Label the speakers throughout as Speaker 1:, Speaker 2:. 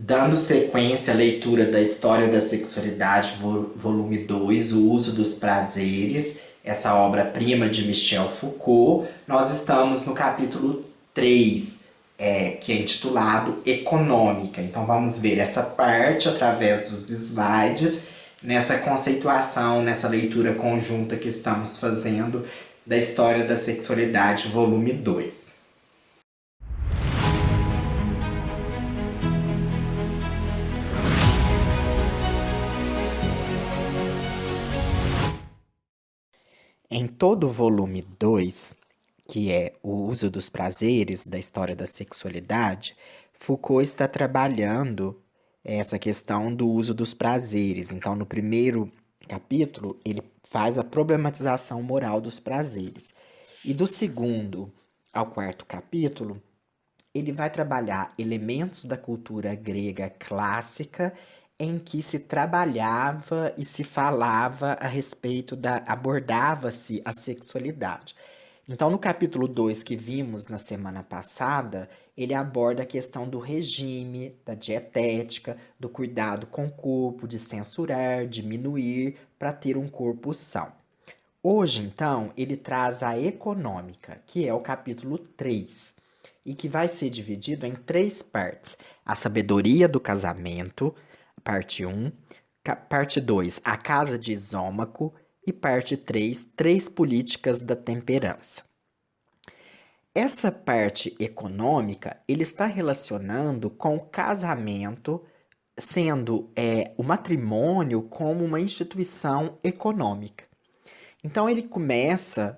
Speaker 1: Dando sequência à leitura da História da Sexualidade, volume 2, O Uso dos Prazeres, essa obra-prima de Michel Foucault, nós estamos no capítulo 3, que é intitulado Econômica. Então vamos ver essa parte através dos slides, nessa conceituação, nessa leitura conjunta que estamos fazendo da História da Sexualidade, volume 2. Em todo o volume 2, que é o uso dos prazeres da história da sexualidade, Foucault está trabalhando essa questão do uso dos prazeres. Então, no primeiro capítulo, ele faz a problematização moral dos prazeres. E do segundo ao quarto capítulo, ele vai trabalhar elementos da cultura grega clássica em que se trabalhava e se falava a respeito abordava-se a sexualidade. Então, no capítulo 2 que vimos na semana passada, ele aborda a questão do regime, da dietética, do cuidado com o corpo, de censurar, diminuir para ter um corpo são. Hoje, então, ele traz a econômica, que é o capítulo 3 e que vai ser dividido em três partes: a sabedoria do casamento, parte um; parte 2, a casa de Isômaco, e parte 3, três políticas da temperança. Essa parte econômica, ele está relacionando com o casamento, sendo o matrimônio como uma instituição econômica. Então ele começa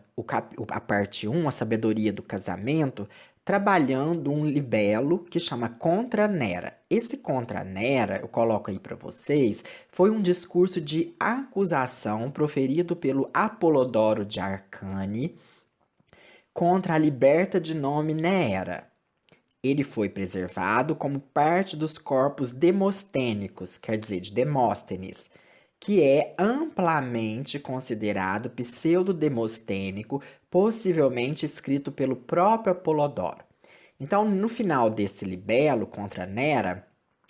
Speaker 1: a parte um, a sabedoria do casamento, trabalhando um libelo que chama Contra Nera. Esse Contra Nera, eu coloco aí para vocês, foi um discurso de acusação proferido pelo Apolodoro de Arcane contra a liberta de nome Nera. Ele foi preservado como parte dos corpos demostênicos, quer dizer, de Demóstenes, que é amplamente considerado pseudo-demostênico, possivelmente escrito pelo próprio Apolodoro. Então, no final desse libelo contra Nera,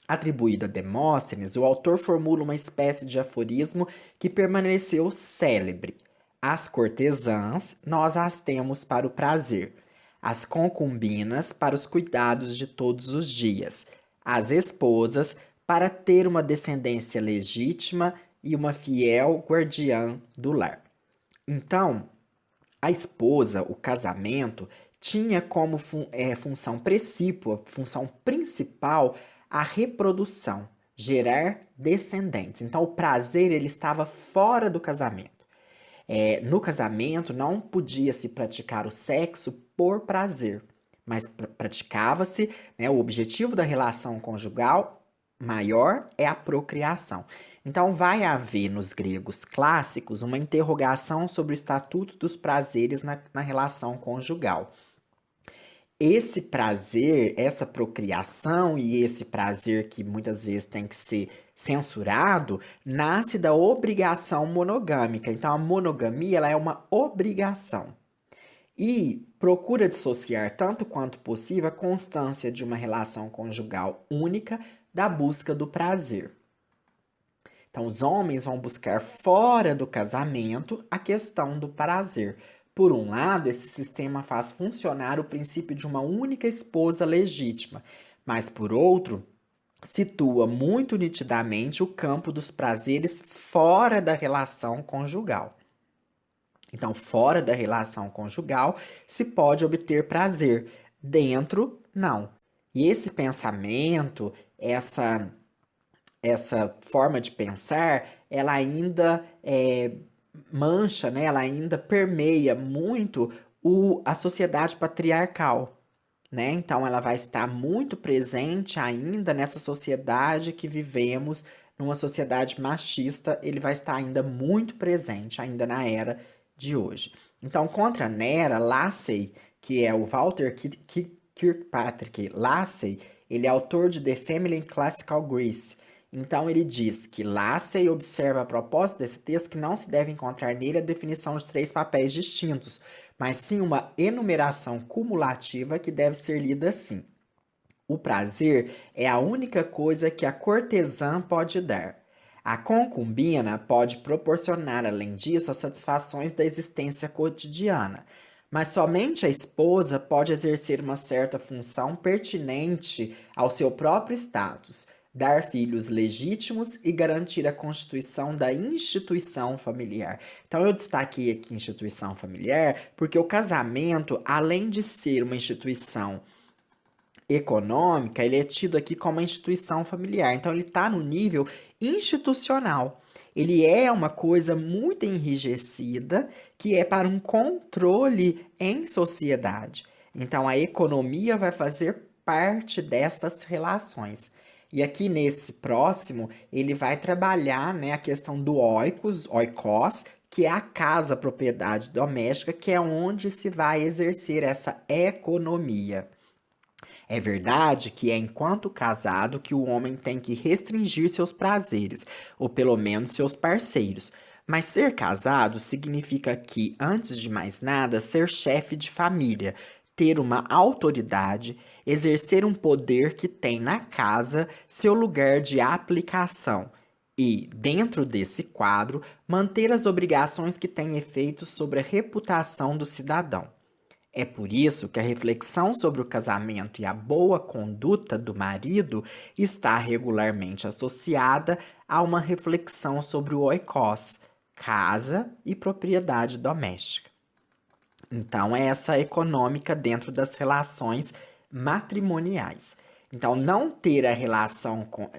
Speaker 1: atribuído a Demóstenes, o autor formula uma espécie de aforismo que permaneceu célebre. As cortesãs, nós as temos para o prazer; as concubinas, para os cuidados de todos os dias; as esposas, para ter uma descendência legítima e uma fiel guardiã do lar. Então, a esposa, o casamento, tinha como função precípua, função principal, a reprodução, gerar descendentes. Então, o prazer ele estava fora do casamento. No casamento não podia se praticar o sexo por prazer, mas praticava-se, né, o objetivo da relação conjugal maior é a procriação. Então vai haver nos gregos clássicos uma interrogação sobre o estatuto dos prazeres na relação conjugal. Esse prazer, essa procriação e esse prazer que muitas vezes tem que ser censurado, nasce da obrigação monogâmica. Então, a monogamia ela é uma obrigação e procura dissociar tanto quanto possível a constância de uma relação conjugal única da busca do prazer. Então, os homens vão buscar fora do casamento a questão do prazer. Por um lado, esse sistema faz funcionar o princípio de uma única esposa legítima, mas por outro, situa muito nitidamente o campo dos prazeres fora da relação conjugal. Então, fora da relação conjugal, se pode obter prazer, dentro, não. E esse pensamento, essa forma de pensar, ela ainda mancha, né? Ela ainda permeia muito a sociedade patriarcal, né? Então ela vai estar muito presente ainda nessa sociedade que vivemos, numa sociedade machista, ele vai estar ainda muito presente, ainda na era de hoje. Então, contra Nera, Lassay, que é o Walter Kirkpatrick Lassay, ele é autor de The Family in Classical Greece. Então ele diz que Lassay observa a propósito desse texto que não se deve encontrar nele a definição de três papéis distintos, mas sim uma enumeração cumulativa que deve ser lida assim. O prazer é a única coisa que a cortesã pode dar. A concubina pode proporcionar, além disso, as satisfações da existência cotidiana, mas somente a esposa pode exercer uma certa função pertinente ao seu próprio status, dar filhos legítimos e garantir a constituição da instituição familiar. Então eu destaquei aqui instituição familiar porque o casamento, além de ser uma instituição econômica, ele é tido aqui como uma instituição familiar. Então, ele está no nível institucional. Ele é uma coisa muito enrijecida que é para um controle em sociedade. Então, a economia vai fazer parte dessas relações. E aqui nesse próximo, ele vai trabalhar, né, a questão do oikos, que é a casa, a propriedade doméstica, que é onde se vai exercer essa economia. É verdade que é enquanto casado que o homem tem que restringir seus prazeres, ou pelo menos seus parceiros. Mas ser casado significa que, antes de mais nada, ser chefe de família, ter uma autoridade, exercer um poder que tem na casa seu lugar de aplicação. E, dentro desse quadro, manter as obrigações que têm efeito sobre a reputação do cidadão. É por isso que a reflexão sobre o casamento e a boa conduta do marido está regularmente associada a uma reflexão sobre o oikos, casa e propriedade doméstica. Então, é essa econômica dentro das relações matrimoniais. Então, não ter a relação com,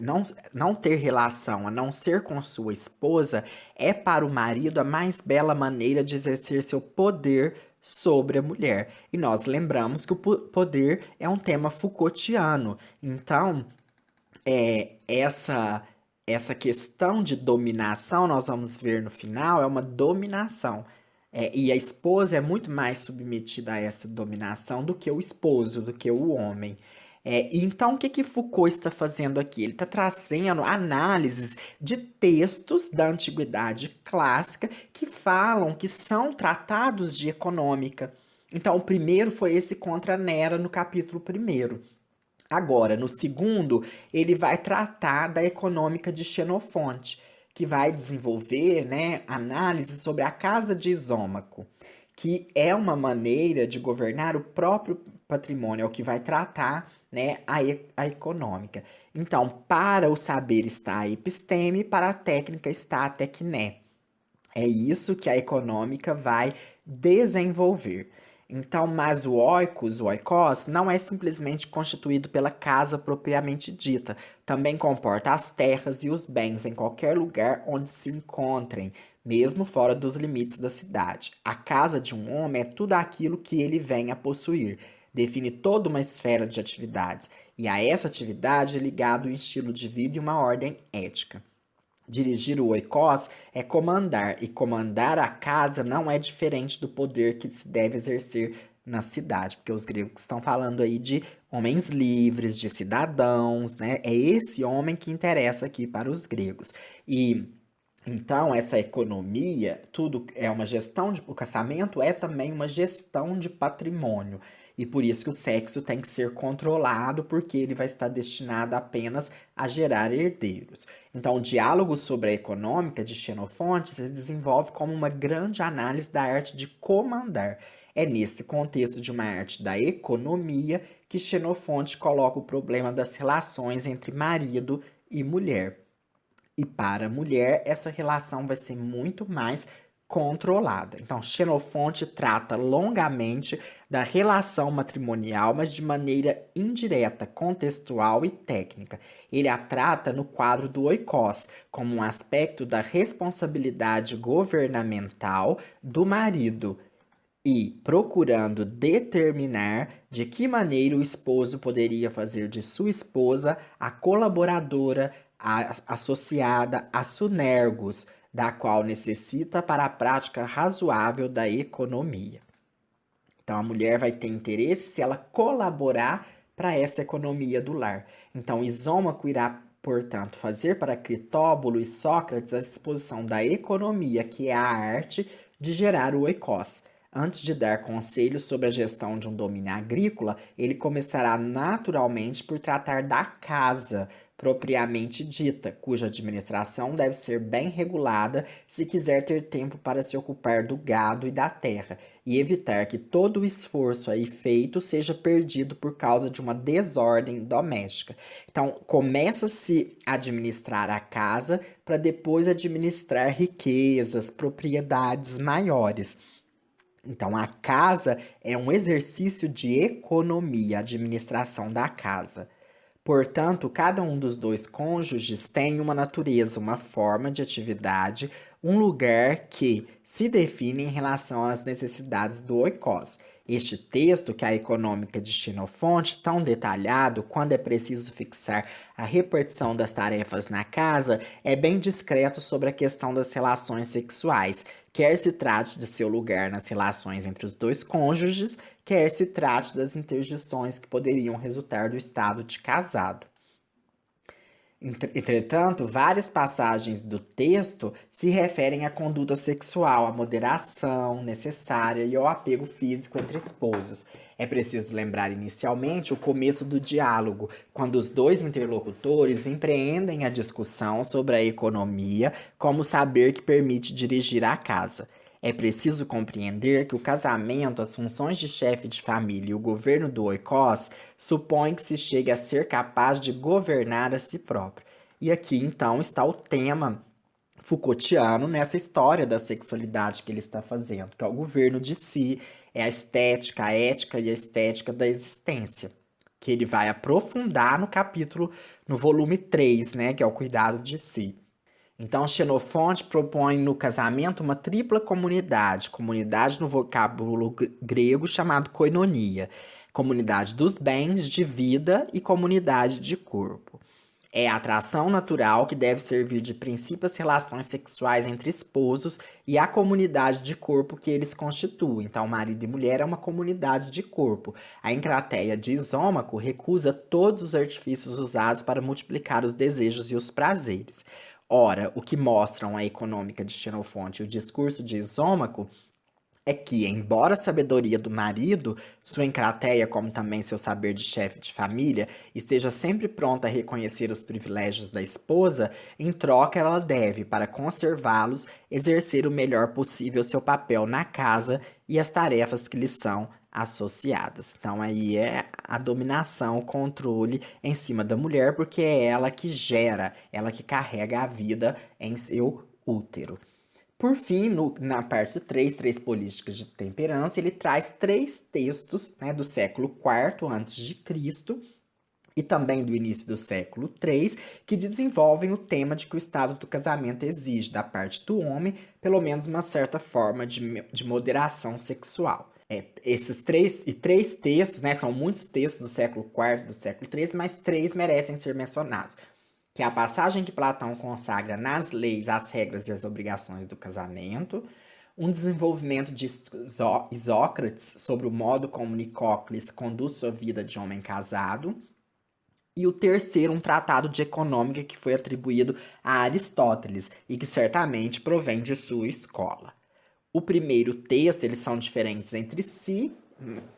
Speaker 1: não ter relação a não ser com sua esposa é para o marido a mais bela maneira de exercer seu poder sobre a mulher. E nós lembramos que o poder é um tema Foucaultiano. Então, essa questão de dominação, nós vamos ver no final, é uma dominação. E a esposa é muito mais submetida a essa dominação do que o esposo, do que o homem. E então, o que que Foucault está fazendo aqui? Ele está trazendo análises de textos da antiguidade clássica que falam que são tratados de econômica. Então, o primeiro foi esse contra Nera no capítulo primeiro. Agora, no segundo, ele vai tratar da econômica de Xenofonte, que vai desenvolver, né, análise sobre a casa de Isômaco, que é uma maneira de governar o próprio patrimônio, é o que vai tratar, né, a econômica. Então, para o saber está a episteme, para a técnica está a tecné. É isso que a econômica vai desenvolver. Então, mas o oikos, o oikos, não é simplesmente constituído pela casa propriamente dita. Também comporta as terras e os bens em qualquer lugar onde se encontrem, mesmo fora dos limites da cidade. A casa de um homem é tudo aquilo que ele vem a possuir. Define toda uma esfera de atividades, e a essa atividade é ligado um estilo de vida e uma ordem ética. Dirigir o oikos é comandar, e comandar a casa não é diferente do poder que se deve exercer na cidade, porque os gregos estão falando aí de homens livres, de cidadãos, né? É esse homem que interessa aqui para os gregos. E então, essa economia, tudo é uma gestão de. O casamento é também uma gestão de patrimônio. E por isso que o sexo tem que ser controlado, porque ele vai estar destinado apenas a gerar herdeiros. Então, o diálogo sobre a econômica de Xenofonte se desenvolve como uma grande análise da arte de comandar. É nesse contexto de uma arte da economia que Xenofonte coloca o problema das relações entre marido e mulher. E para a mulher, essa relação vai ser muito mais controlada. Então, Xenofonte trata longamente da relação matrimonial, mas de maneira indireta, contextual e técnica. Ele a trata no quadro do oikos, como um aspecto da responsabilidade governamental do marido e procurando determinar de que maneira o esposo poderia fazer de sua esposa a colaboradora, a associada a Sunergos, da qual necessita para a prática razoável da economia. Então a mulher vai ter interesse se ela colaborar para essa economia do lar. Então Isômaco irá, portanto, fazer para Critóbulo e Sócrates a exposição da economia, que é a arte de gerar o oikos. Antes de dar conselhos sobre a gestão de um domínio agrícola, ele começará naturalmente por tratar da casa propriamente dita, cuja administração deve ser bem regulada se quiser ter tempo para se ocupar do gado e da terra, e evitar que todo o esforço aí feito seja perdido por causa de uma desordem doméstica. Então, começa-se a administrar a casa para depois administrar riquezas, propriedades maiores. Então, a casa é um exercício de economia, a administração da casa. Portanto, cada um dos dois cônjuges tem uma natureza, uma forma de atividade, um lugar que se define em relação às necessidades do oikos. Este texto, que é a econômica de Xenofonte, tão detalhado, quando é preciso fixar a repartição das tarefas na casa, é bem discreto sobre a questão das relações sexuais, quer se trate de seu lugar nas relações entre os dois cônjuges, quer se trate das interdições que poderiam resultar do estado de casado. Entretanto, várias passagens do texto se referem à conduta sexual, à moderação necessária e ao apego físico entre esposos. É preciso lembrar inicialmente o começo do diálogo, quando os dois interlocutores empreendem a discussão sobre a economia como saber que permite dirigir a casa. É preciso compreender que o casamento, as funções de chefe de família e o governo do oikos supõe que se chegue a ser capaz de governar a si próprio. E aqui, então, está o tema Foucaultiano nessa história da sexualidade que ele está fazendo, que é o governo de si, é a estética, a ética e a estética da existência, que ele vai aprofundar no capítulo, no volume 3, né, que é o cuidado de si. Então, Xenofonte propõe no casamento uma tripla comunidade, comunidade no vocábulo grego chamado koinonia, comunidade dos bens, de vida e comunidade de corpo. É a atração natural que deve servir de princípio às relações sexuais entre esposos e a comunidade de corpo que eles constituem. Então, marido e mulher é uma comunidade de corpo. A encrateia de Isômaco recusa todos os artifícios usados para multiplicar os desejos e os prazeres. Ora, o que mostram a econômica de Xenofonte e o discurso de Isômaco é que, embora a sabedoria do marido, sua encrateia, como também seu saber de chefe de família, esteja sempre pronta a reconhecer os privilégios da esposa, em troca ela deve, para conservá-los, exercer o melhor possível seu papel na casa e as tarefas que lhe são associadas. Então aí é a dominação, o controle em cima da mulher, porque é ela que gera, ela que carrega a vida em seu útero. Por fim, na parte 3, Três Políticas de Temperança, ele traz três textos, né, do século IV a.C. e também do início do século III, que desenvolvem o tema de que o estado do casamento exige da parte do homem pelo menos uma certa forma de moderação sexual. Esses três textos, né, são muitos textos do século IV e do século III, mas três merecem ser mencionados, que é a passagem que Platão consagra nas leis as regras e as obrigações do casamento, um desenvolvimento de Isócrates sobre o modo como Nicócles conduz sua vida de homem casado, e o terceiro, um tratado de econômica que foi atribuído a Aristóteles e que certamente provém de sua escola. O primeiro texto, eles são diferentes entre si,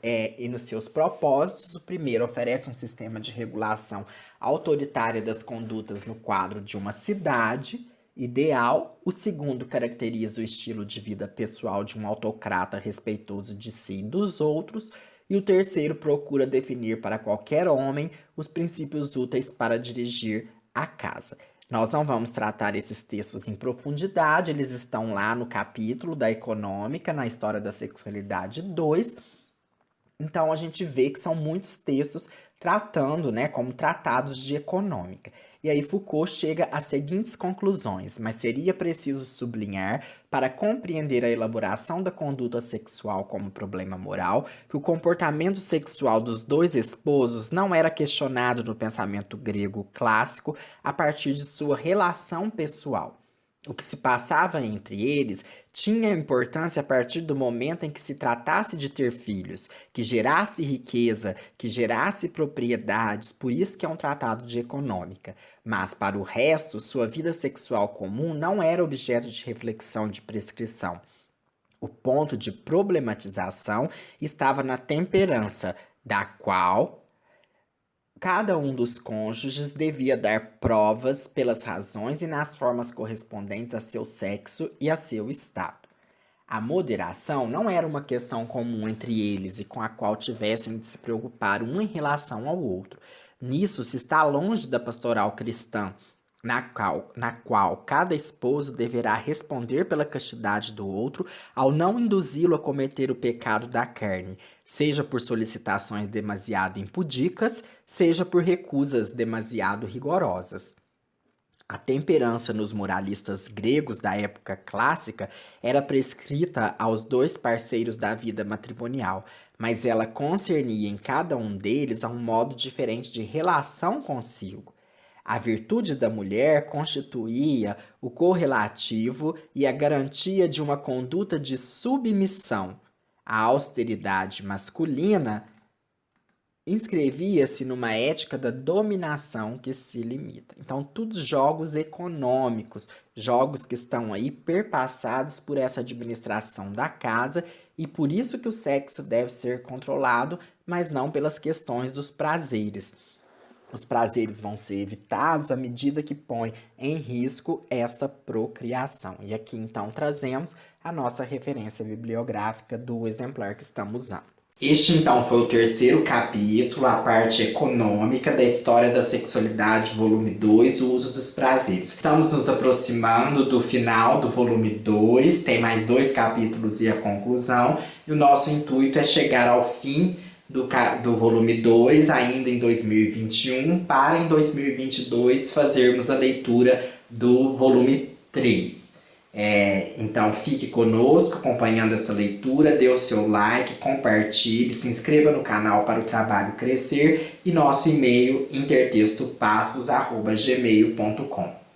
Speaker 1: e nos seus propósitos. O primeiro oferece um sistema de regulação autoritária das condutas no quadro de uma cidade ideal. O segundo caracteriza o estilo de vida pessoal de um autocrata respeitoso de si e dos outros. E o terceiro procura definir para qualquer homem os princípios úteis para dirigir a casa. Nós não vamos tratar esses textos em profundidade, eles estão lá no capítulo da Econômica, na História da Sexualidade 2. Então a gente vê que são muitos textos tratando, né, como tratados de econômica. E aí Foucault chega às seguintes conclusões, mas seria preciso sublinhar, para compreender a elaboração da conduta sexual como problema moral, que o comportamento sexual dos dois esposos não era questionado no pensamento grego clássico a partir de sua relação pessoal. O que se passava entre eles tinha importância a partir do momento em que se tratasse de ter filhos, que gerasse riqueza, que gerasse propriedades, por isso que é um tratado de econômica. Mas, para o resto, sua vida sexual comum não era objeto de reflexão de prescrição. O ponto de problematização estava na temperança, da qual cada um dos cônjuges devia dar provas pelas razões e nas formas correspondentes a seu sexo e a seu estado. A moderação não era uma questão comum entre eles e com a qual tivessem de se preocupar um em relação ao outro. Nisso se está longe da pastoral cristã, na qual cada esposo deverá responder pela castidade do outro ao não induzi-lo a cometer o pecado da carne, seja por solicitações demasiado impudicas, seja por recusas demasiado rigorosas. A temperança nos moralistas gregos da época clássica era prescrita aos dois parceiros da vida matrimonial, mas ela concernia em cada um deles a um modo diferente de relação consigo. A virtude da mulher constituía o correlativo e a garantia de uma conduta de submissão. A austeridade masculina inscrevia-se numa ética da dominação que se limita. Então, todos jogos econômicos, jogos que estão aí perpassados por essa administração da casa, e por isso que o sexo deve ser controlado, mas não pelas questões dos prazeres. Os prazeres vão ser evitados à medida que põe em risco essa procriação. E aqui então trazemos a nossa referência bibliográfica do exemplar que estamos usando. Este então foi o terceiro capítulo, a parte econômica da história da sexualidade, volume 2, o uso dos prazeres. Estamos nos aproximando do final do volume 2, tem mais 2 capítulos e a conclusão, e o nosso intuito é chegar ao fim do volume 2, ainda em 2021, para em 2022 fazermos a leitura do volume 3. Então fique conosco acompanhando essa leitura, dê o seu like, compartilhe, se inscreva no canal para o trabalho crescer e nosso e-mail intertextopassos@gmail.com.